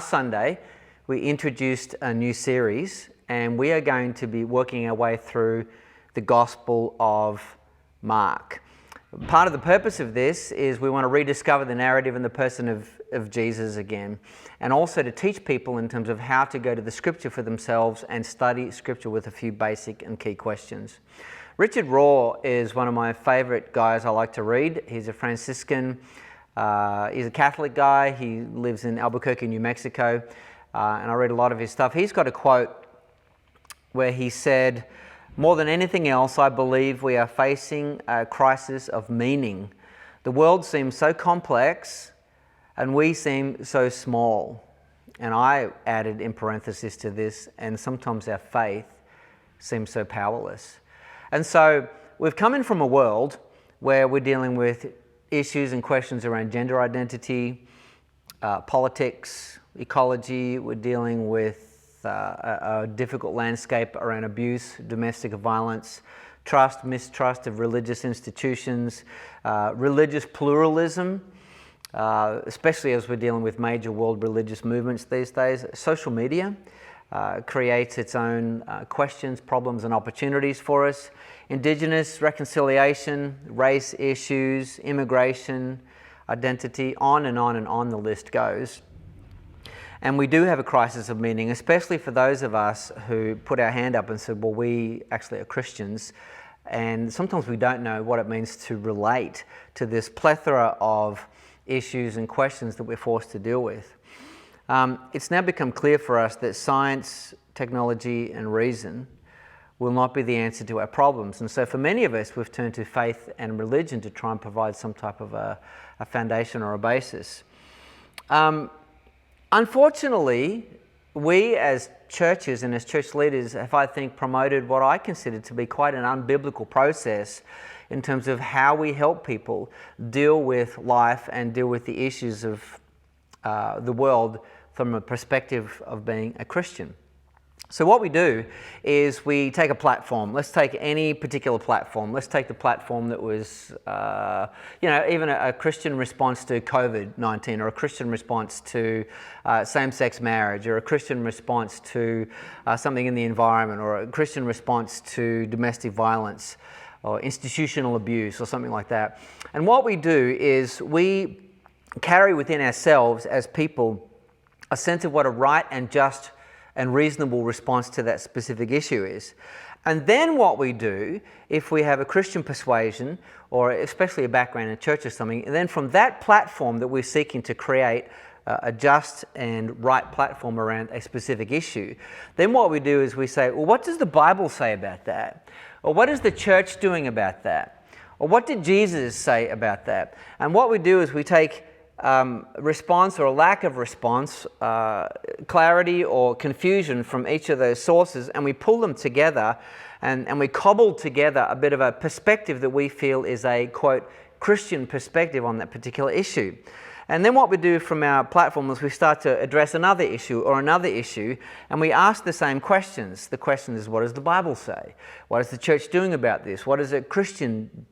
Sunday, we introduced a new series, and we are going to be working our way through the Gospel of Mark. Part of the purpose of this is we want to rediscover the narrative and the person of Jesus again, and also to teach people in terms of how to go to the Scripture for themselves and study Scripture with a few basic and key questions. Richard Rohr is one of my favourite guys I like to read. He's a Franciscan. He's a Catholic guy. He lives in Albuquerque, New Mexico, and I read a lot of his stuff. He's got a quote where he said, "More than anything else, I believe we are facing a crisis of meaning. The world seems so complex and we seem so small." And I added in parenthesis to this, and sometimes our faith seems so powerless. And so we've come in from a world where we're dealing with issues and questions around gender identity, politics, ecology. We're dealing with a difficult landscape around abuse, domestic violence, trust, mistrust of religious institutions, religious pluralism, especially as we're dealing with major world religious movements these days. Social media creates its own questions, problems and opportunities for us. Indigenous reconciliation, race issues, immigration, identity, on and on the list goes. And we do have a crisis of meaning, especially for those of us who put our hand up and said, well, we actually are Christians. And sometimes we don't know what it means to relate to this plethora of issues and questions that we're forced to deal with. It's now become clear for us that science, technology and reason will not be the answer to our problems. And so for many of us, we've turned to faith and religion to try and provide some type of a foundation or a basis. Unfortunately, we as churches and as church leaders have, I think, promoted what I consider to be quite an unbiblical process in terms of how we help people deal with life and deal with the issues of the world from a perspective of being a Christian. So what we do is we take a platform. Let's take any particular platform. Let's take the platform that was, even a Christian response to COVID-19, or a Christian response to same-sex marriage, or a Christian response to something in the environment, or a Christian response to domestic violence, or institutional abuse, or something like that. And what we do is we carry within ourselves as people a sense of what a right and just and reasonable response to that specific issue is. And then what we do, if we have a Christian persuasion, or especially a background in church or something, and then from that platform that we're seeking to create a just and right platform around a specific issue, then what we do is we say, well, what does the Bible say about that? Or what is the church doing about that? Or what did Jesus say about that? And what we do is we take response or a lack of response, clarity or confusion from each of those sources, and we pull them together and we cobble together a bit of a perspective that we feel is a, quote, Christian perspective on that particular issue. And then what we do from our platform is we start to address another issue or another issue, and we ask the same questions. The question is, what does the Bible say? What is the church doing about this? What is a Christian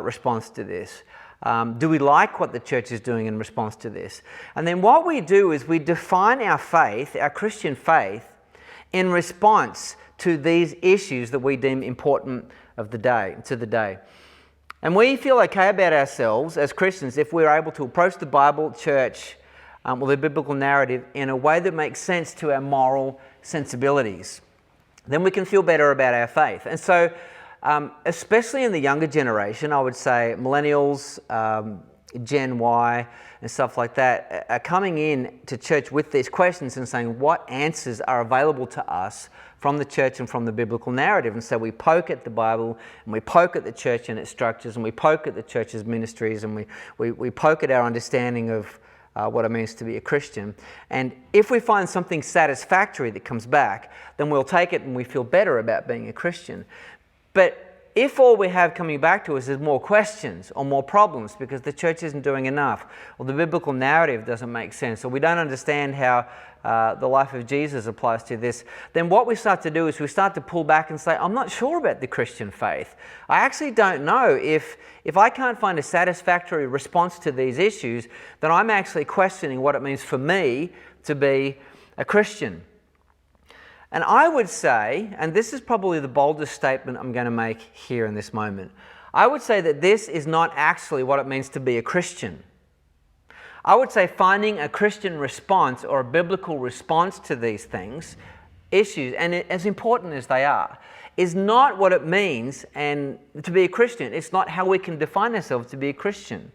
response to this? Do we like what the church is doing in response to this? And then what we do is we define our faith, our Christian faith, in response to these issues that we deem important of the day, to the day. And we feel okay about ourselves as Christians if we're able to approach the Bible, church, or the biblical narrative in a way that makes sense to our moral sensibilities. Then we can feel better about our faith. And so especially in the younger generation, I would say millennials, Gen Y and stuff like that, are coming in to church with these questions and saying what answers are available to us from the church and from the biblical narrative. And so we poke at the Bible, and we poke at the church and its structures, and we poke at the church's ministries, and we poke at our understanding of what it means to be a Christian. And if we find something satisfactory that comes back, then we'll take it and we feel better about being a Christian. But if all we have coming back to us is more questions or more problems because the church isn't doing enough, or the biblical narrative doesn't make sense, or we don't understand how the life of Jesus applies to this, then what we start to do is we start to pull back and say, I'm not sure about the Christian faith. I actually don't know if I can't find a satisfactory response to these issues, then I'm actually questioning what it means for me to be a Christian. And I would say, and this is probably the boldest statement I'm going to make here in this moment, I would say that this is not actually what it means to be a Christian. I would say finding a Christian response or a biblical response to these things, issues, and as important as they are, is not what it means and to be a Christian. It's not how we can define ourselves to be a Christian.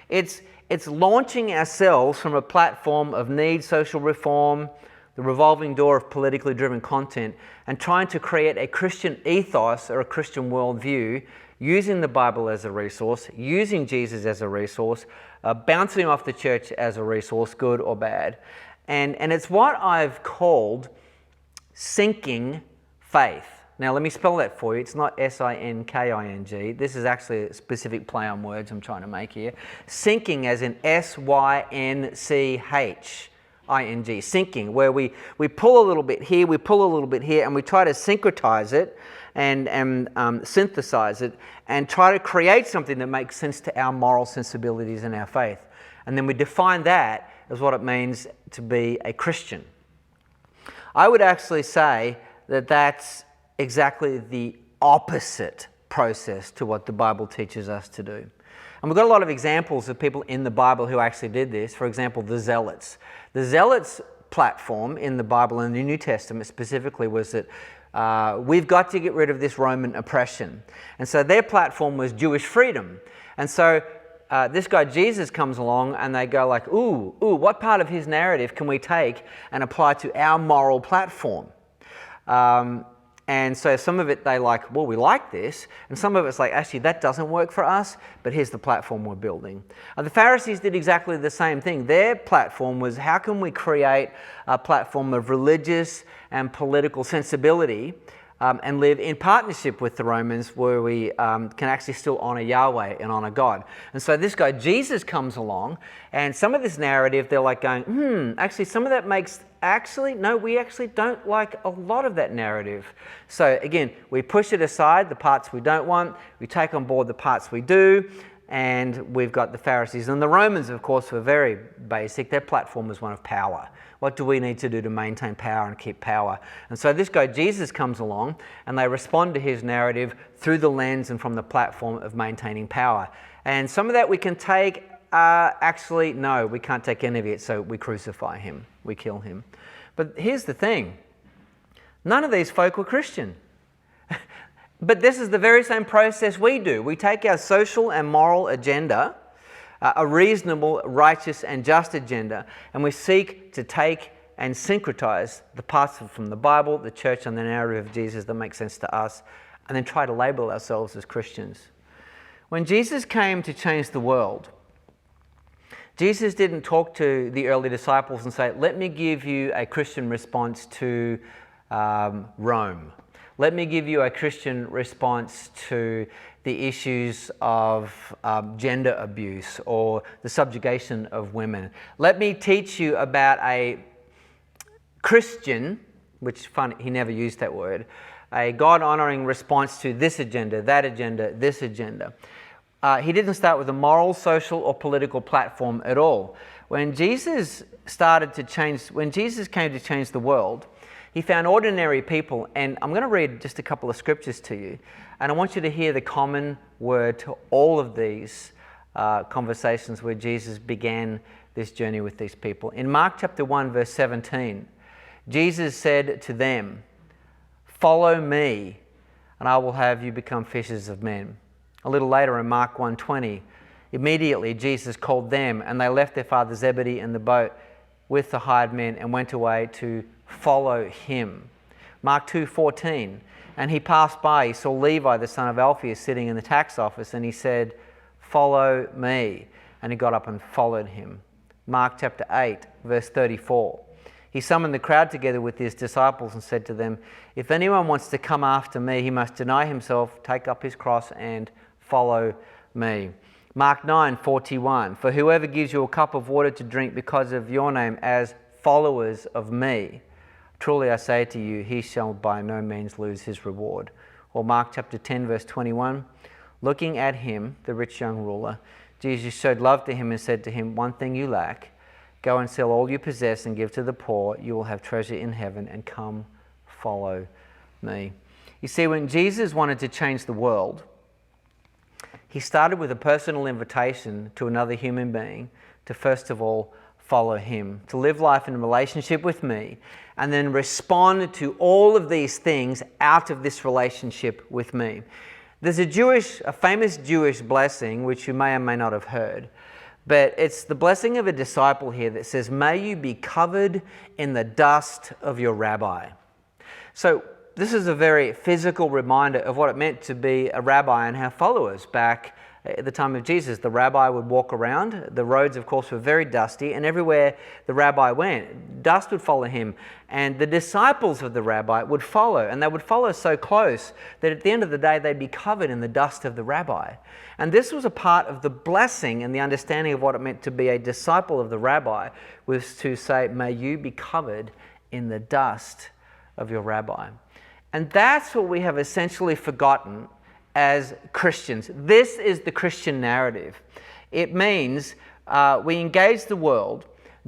It's launching ourselves from a platform of need, social reform, the revolving door of politically driven content, and trying to create a Christian ethos or a Christian worldview using the Bible as a resource, using Jesus as a resource, bouncing off the church as a resource, good or bad. And it's what I've called sinking faith. Now, let me spell that for you. It's not S-I-N-K-I-N-G. This is actually a specific play on words I'm trying to make here. Sinking as in S-Y-N-C-H-I-N-G. Sinking, where we pull a little bit here, we pull a little bit here, and we try to syncretize it and synthesize it and try to create something that makes sense to our moral sensibilities and our faith. And then we define that as what it means to be a Christian. I would actually say that that's exactly the opposite process to what the Bible teaches us to do. And we've got a lot of examples of people in the Bible who actually did this. For example, the Zealots. The Zealots' platform in the Bible and the New Testament specifically was that we've got to get rid of this Roman oppression. And so their platform was Jewish freedom. And so this guy Jesus comes along and they go like, ooh, what part of his narrative can we take and apply to our moral platform? And so some of it they like, well, we like this. And some of it's like, actually, that doesn't work for us, but here's the platform we're building. The Pharisees did exactly the same thing. Their platform was, how can we create a platform of religious and political sensibility and live in partnership with the Romans where we can actually still honor Yahweh and honor God. And so this guy, Jesus, comes along, and some of this narrative, they're like going, actually, some of that makes... no, we actually don't like a lot of that narrative. So again, we push it aside, the parts we don't want, we take on board the parts we do, and we've got the Pharisees. And the Romans, of course, were very basic. Their platform was one of power. What do we need to do to maintain power and keep power? And so this guy, Jesus, comes along, and they respond to his narrative through the lens and from the platform of maintaining power. And some of that we can take. Actually, no, we can't take any of it, so we crucify him, we kill him. But here's the thing, none of these folk were Christian. But this is the very same process we do. We take our social and moral agenda, a reasonable, righteous and just agenda, and we seek to take and syncretize the parts from the Bible, the church and the narrative of Jesus that make sense to us, and then try to label ourselves as Christians. When Jesus came to change the world, Jesus didn't talk to the early disciples and say, let me give you a Christian response to Rome. Let me give you a Christian response to the issues of gender abuse or the subjugation of women. Let me teach you about a Christian, which funny, he never used that word, a God-honoring response to this agenda, that agenda, this agenda. He didn't start with a moral, social, or political platform at all. When Jesus came to change the world, he found ordinary people, and I'm going to read just a couple of scriptures to you, and I want you to hear the common word to all of these conversations where Jesus began this journey with these people. In Mark chapter 1, verse 17, Jesus said to them, "Follow me, and I will have you become fishers of men." A little later in Mark 1:20, immediately Jesus called them, and they left their father Zebedee in the boat with the hired men and went away to follow him. Mark 2:14, and he passed by, he saw Levi the son of Alphaeus sitting in the tax office, and he said, "Follow me." And he got up and followed him. Mark chapter 8, verse 34. He summoned the crowd together with his disciples and said to them, "If anyone wants to come after me, he must deny himself, take up his cross, and follow me." Mark 9:41, "For whoever gives you a cup of water to drink because of your name as followers of me, truly I say to you, he shall by no means lose his reward." Or Mark chapter 10, verse 21, looking at him, the rich young ruler, Jesus showed love to him and said to him, "One thing you lack. Go and sell all you possess and give to the poor. You will have treasure in heaven, and come follow me. You see, when Jesus wanted to change the world, he started with a personal invitation to another human being to first of all follow him, to live life in relationship with me, and then respond to all of these things out of this relationship with me. There's a famous Jewish blessing, which you may or may not have heard, but it's the blessing of a disciple here that says, "May you be covered in the dust of your rabbi." So this is a very physical reminder of what it meant to be a rabbi and have followers back at the time of Jesus. The rabbi would walk around. The roads, of course, were very dusty, and everywhere the rabbi went, dust would follow him. And the disciples of the rabbi would follow, and they would follow so close that at the end of the day, they'd be covered in the dust of the rabbi. And this was a part of the blessing and the understanding of what it meant to be a disciple of the rabbi, was to say, "May you be covered in the dust of your rabbi." And that's what we have essentially forgotten as Christians. This is the Christian narrative. It means we engage the world,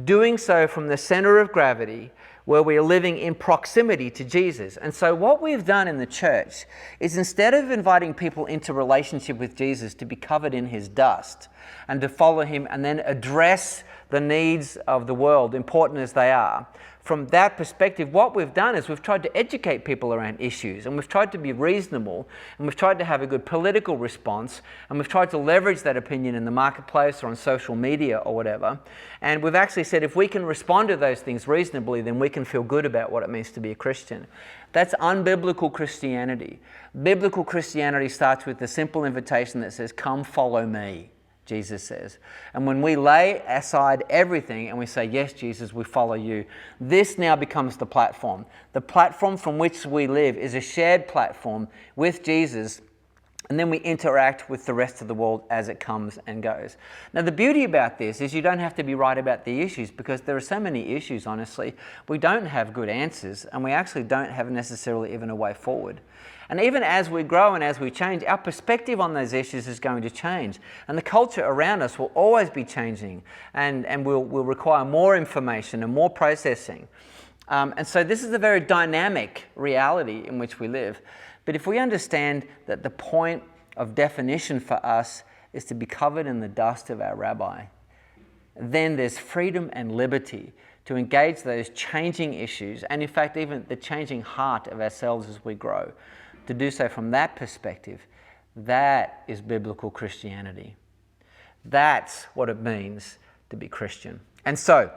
doing so from the center of gravity, where we are living in proximity to Jesus. And so what we've done in the church is, instead of inviting people into relationship with Jesus to be covered in his dust and to follow him and then address the needs of the world, important as they are, from that perspective, what we've done is we've tried to educate people around issues, and we've tried to be reasonable, and we've tried to have a good political response, and we've tried to leverage that opinion in the marketplace or on social media or whatever. And we've actually said, if we can respond to those things reasonably, then we can feel good about what it means to be a Christian. That's unbiblical Christianity. Biblical Christianity starts with the simple invitation that says, "Come follow me," Jesus says. And when we lay aside everything and we say, "Yes, Jesus, we follow you," this now becomes the platform. The platform from which we live is a shared platform with Jesus, and then we interact with the rest of the world as it comes and goes. Now, the beauty about this is you don't have to be right about the issues, because there are so many issues, honestly. We don't have good answers, and we actually don't have necessarily even a way forward. And even as we grow and as we change, our perspective on those issues is going to change. And the culture around us will always be changing, and will require more information and more processing. And so this is a very dynamic reality in which we live. But if we understand that the point of definition for us is to be covered in the dust of our rabbi, then there's freedom and liberty to engage those changing issues, and in fact even the changing heart of ourselves as we grow. To do so from that perspective, that is biblical Christianity. That's what it means to be Christian. And so,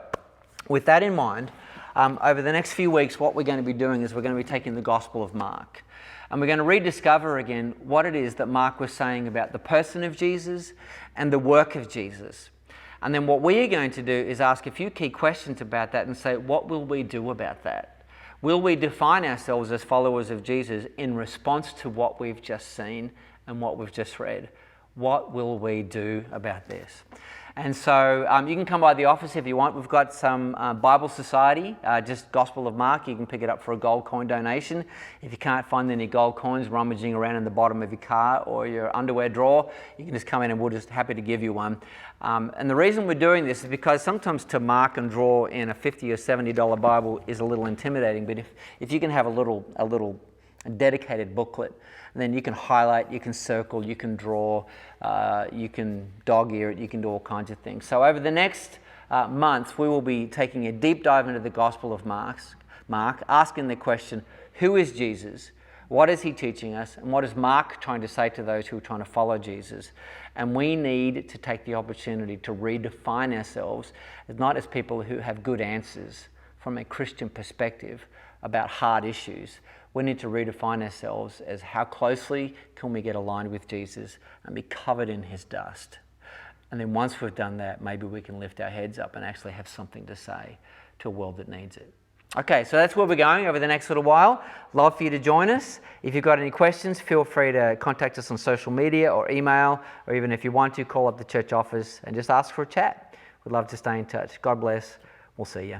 with that in mind, over the next few weeks, what we're going to be doing is we're going to be taking the Gospel of Mark. And we're going to rediscover again what it is that Mark was saying about the person of Jesus and the work of Jesus. And then what we are going to do is ask a few key questions about that and say, what will we do about that? Will we define ourselves as followers of Jesus in response to what we've just seen and what we've just read? What will we do about this? And so you can come by the office if you want. We've got some Bible Society, just Gospel of Mark. You can pick it up for a gold coin donation. If you can't find any gold coins rummaging around in the bottom of your car or your underwear drawer, you can just come in and we're just happy to give you one. And the reason we're doing this is because sometimes to mark and draw in a $50 or $70 Bible is a little intimidating. But if you can have a little dedicated booklet, and then you can highlight, you can circle, you can draw, you can dog-ear it, you can do all kinds of things. So over the next month, we will be taking a deep dive into the Gospel of Mark, asking the question, who is Jesus? What is he teaching us? And what is Mark trying to say to those who are trying to follow Jesus? And we need to take the opportunity to redefine ourselves, not as people who have good answers from a Christian perspective about hard issues. We need to redefine ourselves as how closely can we get aligned with Jesus and be covered in his dust. And then once we've done that, maybe we can lift our heads up and actually have something to say to a world that needs it. Okay, so that's where we're going over the next little while. Love for you to join us. If you've got any questions, feel free to contact us on social media or email, or even if you want to, call up the church office and just ask for a chat. We'd love to stay in touch. God bless. We'll see you.